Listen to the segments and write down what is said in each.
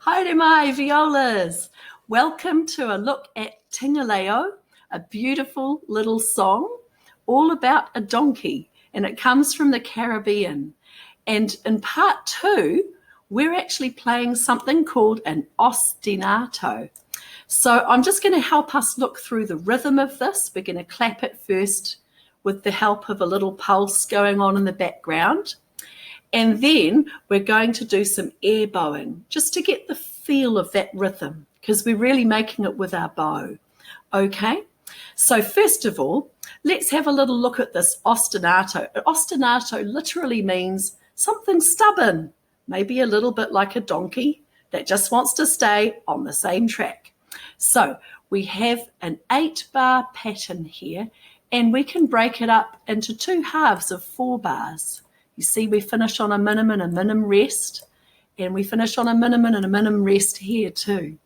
Hi to my Violas. Welcome to a look at Tinga Layo, a beautiful little song all about a donkey, and it comes from the Caribbean. And in part 2, we're actually playing something called an ostinato. So I'm just going to help us look through the rhythm of this. We're going to clap it first with the help of a little pulse going on in the background. And then we're going to do some air bowing just to get the feel of that rhythm, because we're really making it with our bow. Okay, so first of all, let's have a little look at this ostinato. Ostinato literally means something stubborn, maybe a little bit like a donkey that just wants to stay on the same track. So we have an 8-bar pattern here, and we can break it up into 2 halves of 4 bars. You see, we finish on a minim and a minim rest, and we finish on a minim and a minim rest here too.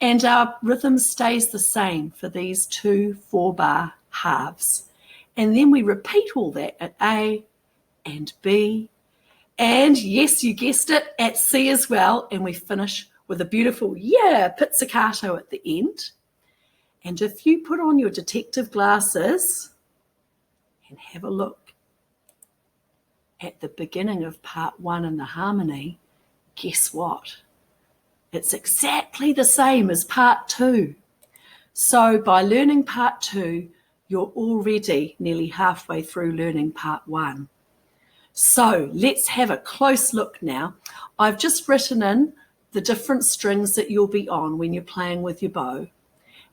And our rhythm stays the same for these 2 4-bar halves. And then we repeat all that at A and B, and yes, you guessed it, at C as well. And we finish with a beautiful pizzicato at the end. And if you put on your detective glasses and have a look at the beginning of part 1 in the harmony, guess what? It's exactly the same as part 2. So by learning part 2, you're already nearly halfway through learning part 1. So let's have a close look now. I've just written in the different strings that you'll be on when you're playing with your bow.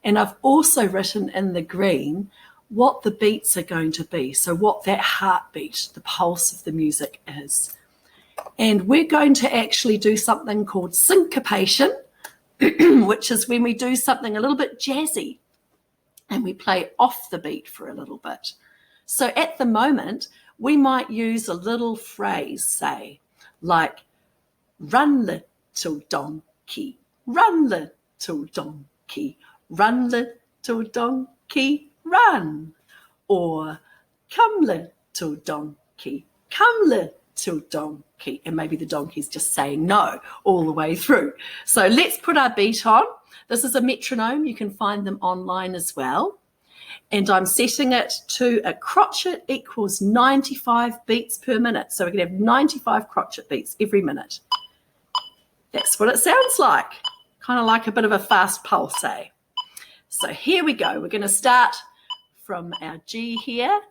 And I've also written in the green what the beats are going to be, so what that heartbeat, the pulse of the music is. And we're going to actually do something called syncopation, which is when we do something a little bit jazzy and we play off the beat for a little bit. So at the moment, we might use a little phrase, say, like, run little donkey, run little donkey, run little donkey, run. Or come little donkey, come little donkey. And maybe the donkey's just saying no all the way through. So let's put our beat on. This is a metronome. You can find them online as well. And I'm setting it to a crotchet equals 95 beats per minute. So we're going to have 95 crotchet beats every minute. That's what it sounds like. Kind of like a bit of a fast pulse, eh? So here we go. We're going to start from our G here,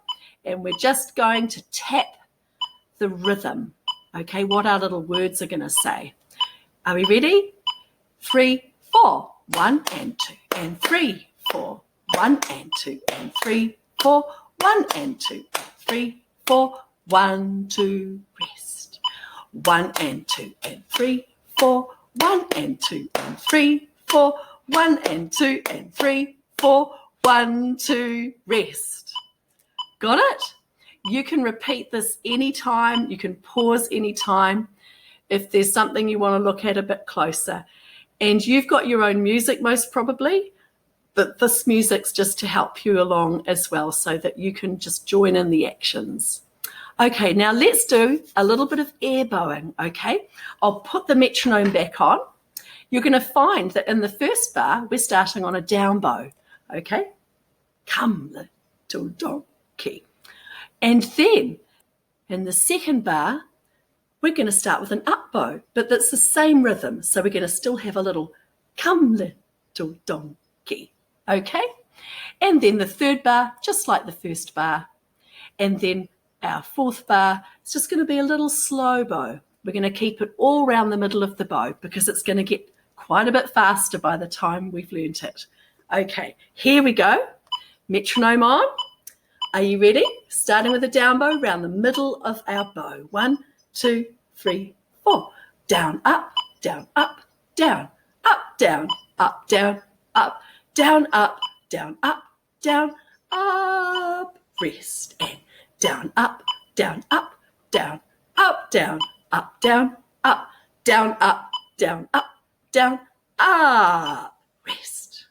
and we're just going to tap the rhythm, okay, what our little words are going to say. Are we ready? 3, 4, 1 and 2 and 3, 4, 1 and 2 and 3, 4, 1 and 2 and 3, 4, 1, 2, rest. 1 and 2 and 3, 4, 1 and 2 and 3, 4, 1 and 2 and 3, 4, 1, 2, rest. Got it? You can repeat this anytime. You can pause anytime if there's something you want to look at a bit closer. And you've got your own music most probably, but this music's just to help you along as well so that you can just join in the actions. Okay, now let's do a little bit of air bowing, okay? I'll put the metronome back on. You're going to find that in the first bar, we're starting on a down bow, okay? Come, little donkey. And then in the second bar, we're going to start with an up bow, but that's the same rhythm. So we're going to still have a little come, little donkey, okay? And then the third bar, just like the first bar. And then our fourth bar, it's just going to be a little slow bow. We're going to keep it all around the middle of the bow because it's going to get quite a bit faster by the time we've learnt it. Okay, here we go. Metronome on. Are you ready? Starting with a down bow around the middle of our bow. 1, 2, 3, 4. Down, up, down, up, down, up, down, up, down, up, down, up, down, up, down, up. Rest. And down, up, down, up, down, up, down, up, down, up, down, up, down, up, down, up. Rest.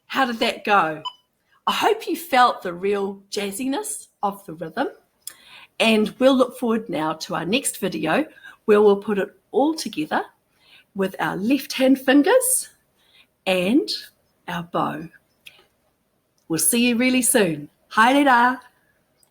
How did that go? I hope you felt the real jazziness of the rhythm, and we'll look forward now to our next video where we'll put it all together with our left hand fingers and our bow. We'll see you really soon. Haere rā.